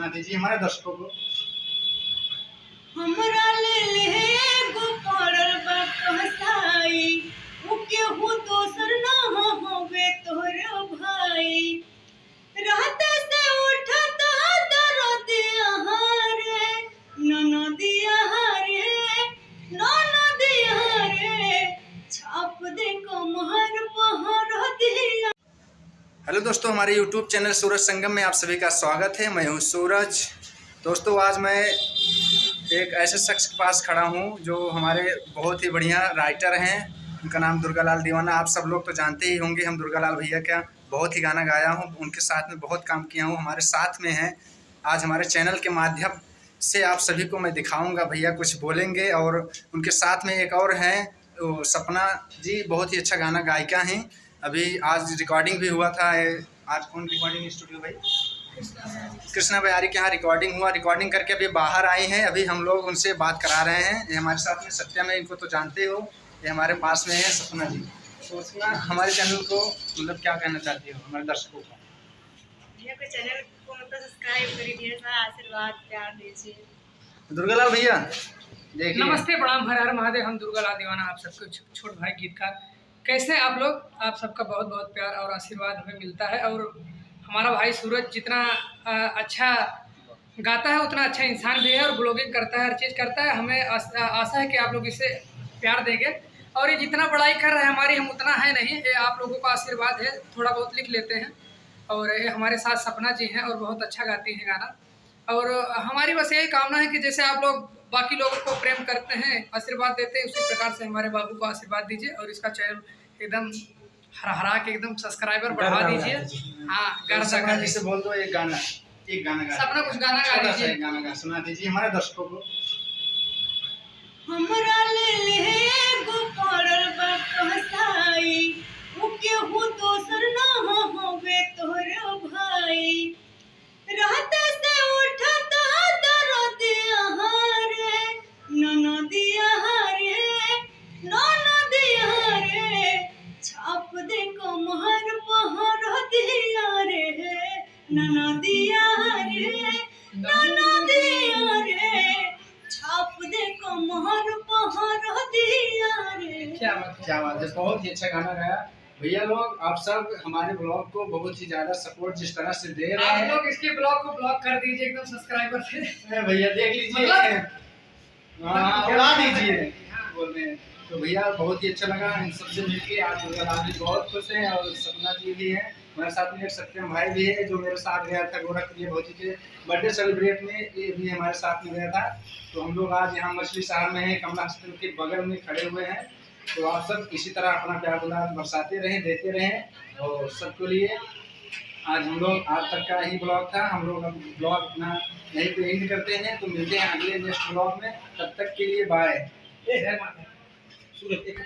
सुना दीजिए हमारे दर्शकों को। हमरा ले एगो पड़ल बा कहसाई, उ केहू दोसर ना होवे तोहर भाई। रात से उठत दरदिया रे, ननदिया रे, ननदिया रे, छाप दे कमर पहर दिया। हेलो दोस्तों, हमारे YouTube चैनल सूरज संगम में आप सभी का स्वागत है। मैं हूं सूरज। दोस्तों, आज मैं एक ऐसे शख्स के पास खड़ा हूं जो हमारे बहुत ही बढ़िया राइटर हैं। उनका नाम दुर्गालाल दीवाना। आप सब लोग तो जानते ही होंगे, हम दुर्गालाल भैया का बहुत ही गाना गाया हूं, उनके साथ में बहुत काम किया हूं, हमारे साथ में हैं। आज हमारे चैनल के माध्यम से आप सभी को मैं दिखाऊंगा, भैया कुछ बोलेंगे। और उनके साथ में एक और हैं, सपना जी, बहुत ही अच्छा गाना गायिका हैं। अभी आज रिकॉर्डिंग भी हुआ था। आज कौन रिकॉर्डिंग स्टूडियो भाई? कृष्णा बयारी के यहाँ रिकॉर्डिंग हुआ। रिकॉर्डिंग करके अभी बाहर आई हैं। अभी हम लोग उनसे बात करा रहे हैं। ये हमारे साथ में सत्यम है, इनको तो जानते हो। ये हमारे पास में है सपना जी। तो सपना, हमारे चैनल को मतलब क्या कहना चाहती हो हमारे दर्शकों को? भैया को चैनल को मतलब सब्सक्राइब करिए, ढेर सारा आशीर्वाद प्यार दीजिए। दुर्गालाल भैया देखिए। नमस्ते, प्रणाम, हर हर महादेव। हम दुर्गालाल दीवाना, आप सबको छोट भाई गीतकार। कैसे आप लोग? आप सबका बहुत बहुत प्यार और आशीर्वाद हमें मिलता है। और हमारा भाई सूरज जितना अच्छा गाता है उतना अच्छा इंसान भी है, और ब्लॉगिंग करता है, हर चीज़ करता है। हमें आशा है कि आप लोग इसे प्यार देंगे। और ये जितना बड़ाई कर रहे हैं हमारी, हम उतना है नहीं, ये आप लोगों का आशीर्वाद है। थोड़ा बहुत लिख लेते हैं। और ये हमारे साथ सपना जी हैं और बहुत अच्छा गाती हैं गाना। और हमारी बस यही कामना है कि जैसे आप लोग बाकी लोगों को प्रेम करते हैं, आशीर्वाद देते हैं, उसी प्रकार से हमारे बाबू को आशीर्वाद दीजिए। और इसका चैनल एकदम हरा के एकदम सब्सक्राइबर बढ़ा दीजिए। हाँ, सपना जी से बोल दो एक गाना गा। सपना कुछ गाना गा दीजिए। गाना गा सुना दीजिए हमारे दर्शकों को। हमरा ले एगो पड़ल बा कहसाई, उ केहू दोसर ना होवे तोहर भाई। रात से उठत दरदिया रे, ननदिया रे, ननदिया रे, छाप दे कमर पहर दिया रे, ननदिया रे, ननदिया रे, छाप दे कमर पहर दिया रे। क्या बात है, क्या बात है, बहुत ही अच्छा गाना गाया भैया। लोग आप सब हमारे ब्लॉग को बहुत ही ज्यादा सपोर्ट जिस तरह से दे रहे आप हैं। लोग इसके ब्लॉग को ब्लॉक कर दीजिए एकदम सब्सक्राइबर से। भैया देख लीजिए, हाँ, उड़ा दीजिए बोल रहे हैं। तो भैया बहुत ही अच्छा लगा इन सबसे मिलके। आज दुर्गालाल जी बहुत खुश हैं और सपना जी भी हैं। हमारे साथ में एक सत्यम भाई भी है जो मेरे साथ गया था गोरखपुर भौजी के बर्थडे सेलिब्रेट में, ये भी हमारे साथ में गया था। तो हम लोग आज यहाँ मछली शहर में हैं, कमला हॉस्पिटल के बगल में खड़े हुए हैं। तो आप सब इसी तरह अपना प्यार दुलार बरसाते रहें, देते रहें। और सबके लिए आज हम लोग आज तक का ही ब्लॉग था। हम लोग अब ब्लॉग अपना यहीं पे एंड करते हैं। तो मिलते हैं अगले नेक्स्ट ब्लॉग में। तब तक के लिए बाय। जय माता। सूरज एक